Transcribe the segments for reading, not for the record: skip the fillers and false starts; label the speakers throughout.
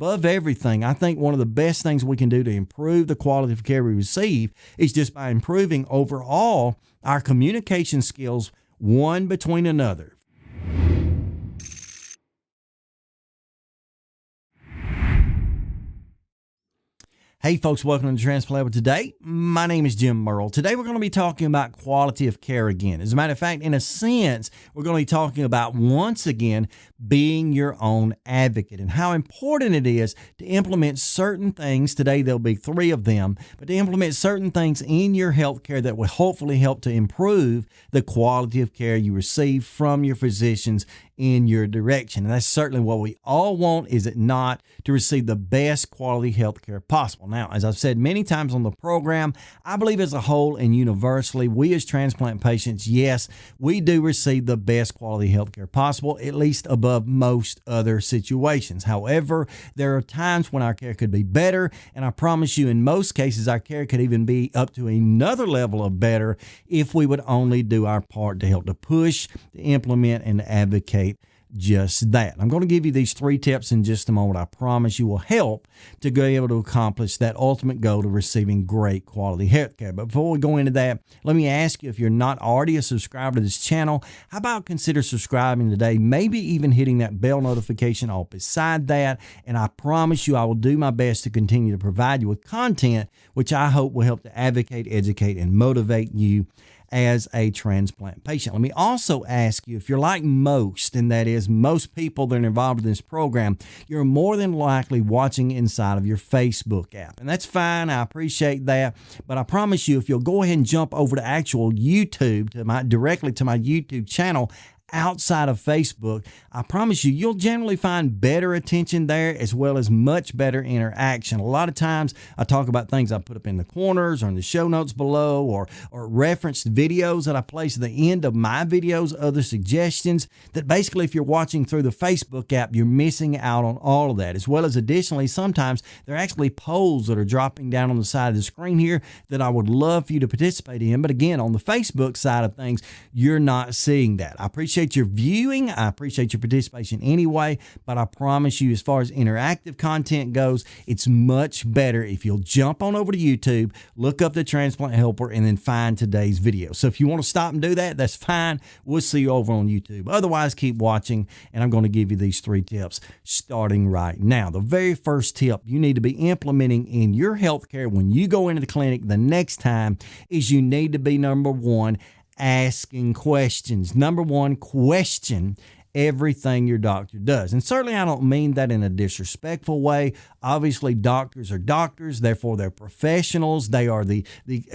Speaker 1: Above everything, I think one of the best things we can do to improve the quality of care we receive is just by improving overall our communication skills one between another. Hey folks, welcome to Transplant Helper. Today, my name is Jim Merle. Today we're going to be talking about quality of care again. As a matter of fact, in a sense, we're going to be talking about, once again, being your own advocate and how important it is to implement certain things. Today there'll be 3 of them, but to implement certain things in your healthcare that will hopefully help to improve the quality of care you receive from your physicians in your direction. And that's certainly what we all want, is it not, to receive the best quality health care possible. Now, as I've said many times on the program, I believe as a whole and universally, we as transplant patients, yes, we do receive the best quality health care possible, at least above most other situations. However, there are times when our care could be better, and I promise you, in most cases, our care could even be up to another level of better if we would only do our part to help to push, to implement, and to advocate just that. I'm going to give you these 3 tips in just a moment. I promise you will help to be able to accomplish that ultimate goal of receiving great quality health care. But before we go into that, let me ask you, if you're not already a subscriber to this channel, how about consider subscribing today, maybe even hitting that bell notification all beside that, and I promise you I will do my best to continue to provide you with content which I hope will help to advocate, educate, and motivate you as a transplant patient. Let me also ask you, if you're like most, and that is most people that are involved in this program, you're more than likely watching inside of your Facebook app. And that's fine. I appreciate that. But I promise you, if you'll go ahead and jump over to actual YouTube, directly to my YouTube channel, outside of Facebook, I promise you, you'll generally find better attention there, as well as much better interaction. A lot of times I talk about things I put up in the corners or in the show notes below, or referenced videos that I place at the end of my videos, other suggestions that basically, if you're watching through the Facebook app, you're missing out on all of that. As well as additionally, sometimes there are actually polls that are dropping down on the side of the screen here that I would love for you to participate in. But again, on the Facebook side of things, you're not seeing that. I appreciate your viewing. I appreciate your participation anyway, but I promise you, as far as interactive content goes, it's much better if you'll jump on over to YouTube, look up the Transplant Helper, and then find today's video. So if you want to stop and do that, that's fine. We'll see you over on YouTube. Otherwise, keep watching, and I'm going to give you these 3 tips starting right now. The very first tip you need to be implementing in your healthcare when you go into the clinic the next time is you need to be, number 1, asking questions. Number 1, question everything your doctor does. And certainly I don't mean that in a disrespectful way. Obviously, doctors are doctors, therefore they're professionals. They are the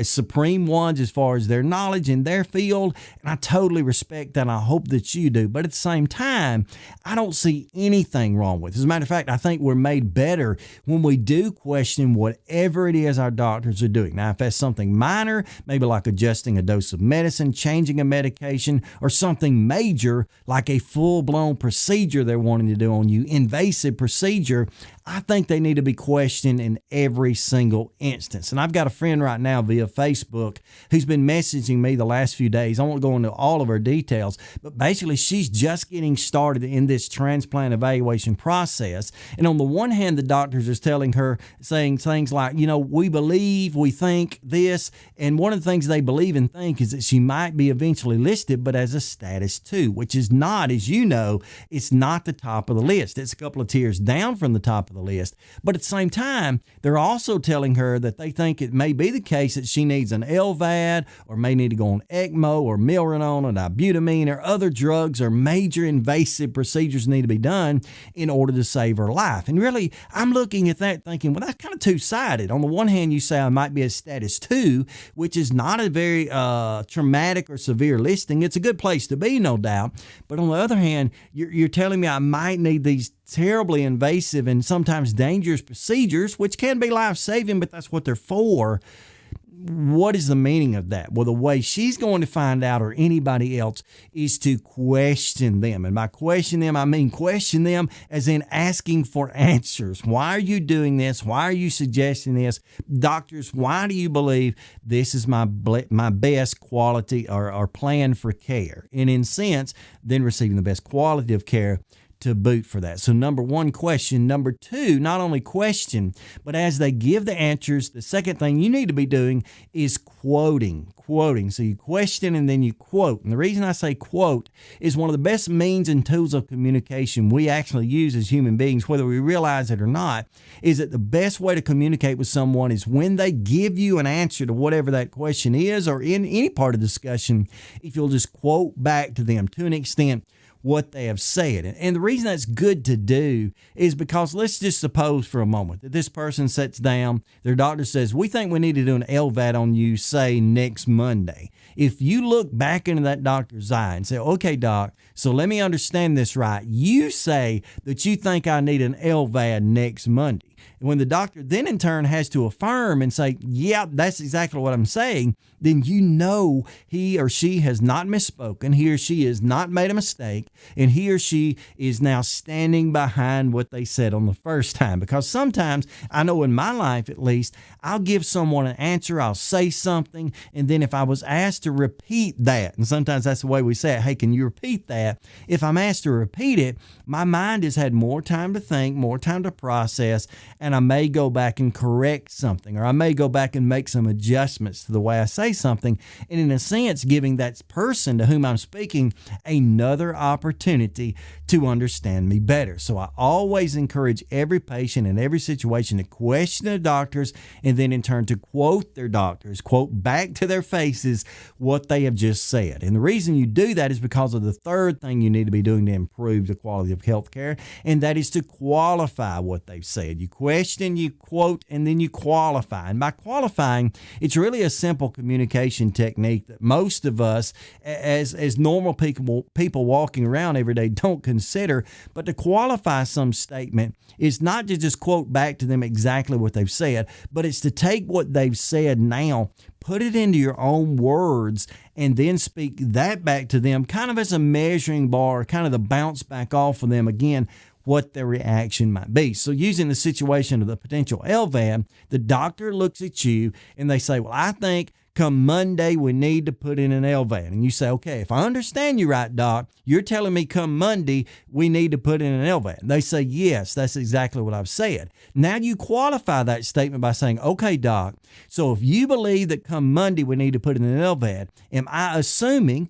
Speaker 1: supreme ones as far as their knowledge in their field, and I totally respect that, and I hope that you do. But at the same time, I don't see anything wrong with it. As a matter of fact, I think we're made better when we do question whatever it is our doctors are doing. Now, if that's something minor, maybe like adjusting a dose of medicine, changing a medication, or something major like a full-blown procedure they're wanting to do on you, invasive procedure, I think they need to be questioned in every single instance. And I've got a friend right now via Facebook who's been messaging me the last few days. I won't go into all of her details, but basically she's just getting started in this transplant evaluation process. And on the one hand, the doctors are telling her, saying things like, we believe, we think this. And one of the things they believe and think is that she might be eventually listed, but as a status 2, which is not, as you know, it's not the top of the list. It's a couple of tiers down from the top of the list. But at the same time, they're also telling her that they think it may be the case that she needs an LVAD, or may need to go on ECMO or Milrinone or dibutamine, or other drugs or major invasive procedures need to be done in order to save her life. And really, I'm looking at that thinking, well, that's kind of two-sided. On the one hand, you say I might be a status 2, which is not a very traumatic or severe listing. It's a good place to be, no doubt. But on the other hand, you're telling me I might need these terribly invasive and sometimes dangerous procedures, which can be life-saving, but that's what they're for. What is the meaning of that? Well, the way she's going to find out, or anybody else, is to question them. And by question them, I mean question them as in asking for answers. Why are you doing this? Why are you suggesting this? Doctors, why do you believe this is my best quality or plan for care? And in a sense, then receiving the best quality of care to boot for that. So number one, question. Number two, not only question, but as they give the answers, the second thing you need to be doing is quoting. So you question and then you quote. And the reason I say quote is one of the best means and tools of communication we actually use as human beings, whether we realize it or not, is that the best way to communicate with someone is when they give you an answer to whatever that question is, or in any part of the discussion, if you'll just quote back to them to an extent what they have said. And the reason that's good to do is because let's just suppose for a moment that this person sits down, their doctor says, we think we need to do an LVAD on you, say, next Monday. If you look back into that doctor's eye and say, okay, doc, so let me understand this right. You say that you think I need an LVAD next Monday. And when the doctor then in turn has to affirm and say, yeah, that's exactly what I'm saying, then you know he or she has not misspoken, he or she has not made a mistake, and he or she is now standing behind what they said on the first time. Because sometimes, I know in my life at least, I'll give someone an answer, I'll say something, and then if I was asked to repeat that, and sometimes that's the way we say it, hey, can you repeat that? If I'm asked to repeat it, my mind has had more time to think, more time to process, and I may go back and correct something, or I may go back and make some adjustments to the way I say something, and in a sense, giving that person to whom I'm speaking another opportunity to understand me better. So I always encourage every patient in every situation to question their doctors, and then in turn to quote their doctors, quote back to their faces what they have just said. And the reason you do that is because of the third thing you need to be doing to improve the quality of healthcare, and that is to qualify what they've said. You question, you quote, and then you qualify. And by qualifying, it's really a simple communication technique that most of us, as normal people walking around every day, don't consider. But to qualify some statement is not to just quote back to them exactly what they've said, but it's to take what they've said now, put it into your own words, and then speak that back to them kind of as a measuring bar, kind of the bounce back off of them again, what their reaction might be. So using the situation of the potential LVAD, the doctor looks at you and they say, well, I think come Monday, we need to put in an LVAD. And you say, okay, if I understand you right, doc, you're telling me come Monday, we need to put in an LVAD. They say, yes, that's exactly what I've said. Now you qualify that statement by saying, okay, doc, so if you believe that come Monday, we need to put in an LVAD, am I assuming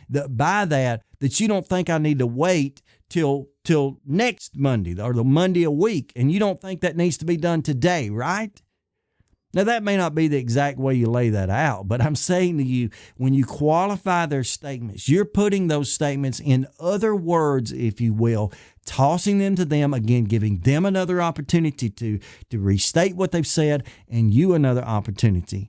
Speaker 1: that by that you don't think I need to wait till next Monday or the Monday a week, and you don't think that needs to be done today, right? Now, that may not be the exact way you lay that out, but I'm saying to you, when you qualify their statements, you're putting those statements in other words, if you will, tossing them to them, again, giving them another opportunity to restate what they've said, and you another opportunity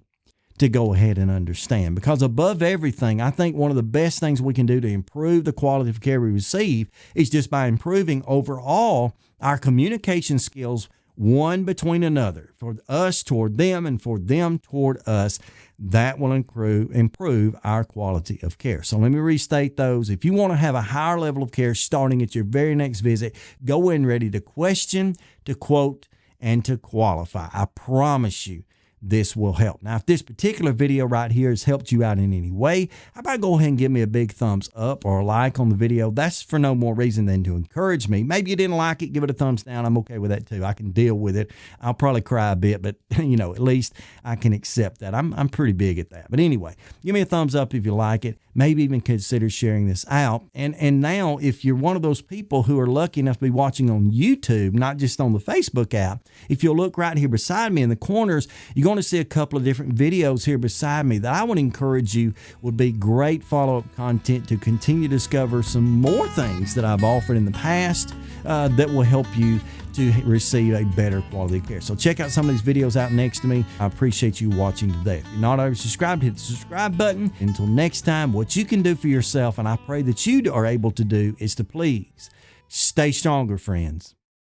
Speaker 1: to go ahead and understand. Because above everything, I think one of the best things we can do to improve the quality of care we receive is just by improving overall our communication skills, one between another, for us toward them and for them toward us. That will improve our quality of care. So let me restate those. If you want to have a higher level of care starting at your very next visit, go in ready to question, to quote, and to qualify. I promise you, this will help. Now, if this particular video right here has helped you out in any way, how about go ahead and give me a big thumbs up or a like on the video? That's for no more reason than to encourage me. Maybe you didn't like it, give it a thumbs down. I'm okay with that too. I can deal with it. I'll probably cry a bit, but at least I can accept that. I'm pretty big at that. But anyway, give me a thumbs up if you like it. Maybe even consider sharing this out. And now, if you're one of those people who are lucky enough to be watching on YouTube, not just on the Facebook app, if you'll look right here beside me in the corners, you're going to see a couple of different videos here beside me that I would encourage you would be great follow-up content to continue to discover some more things that I've offered in the past that will help you to receive a better quality of care. So check out some of these videos out next to me. I appreciate you watching today. If you're not already subscribed, hit the subscribe button. Until next time, what you can do for yourself, and I pray that you are able to do, is to please stay stronger, friends.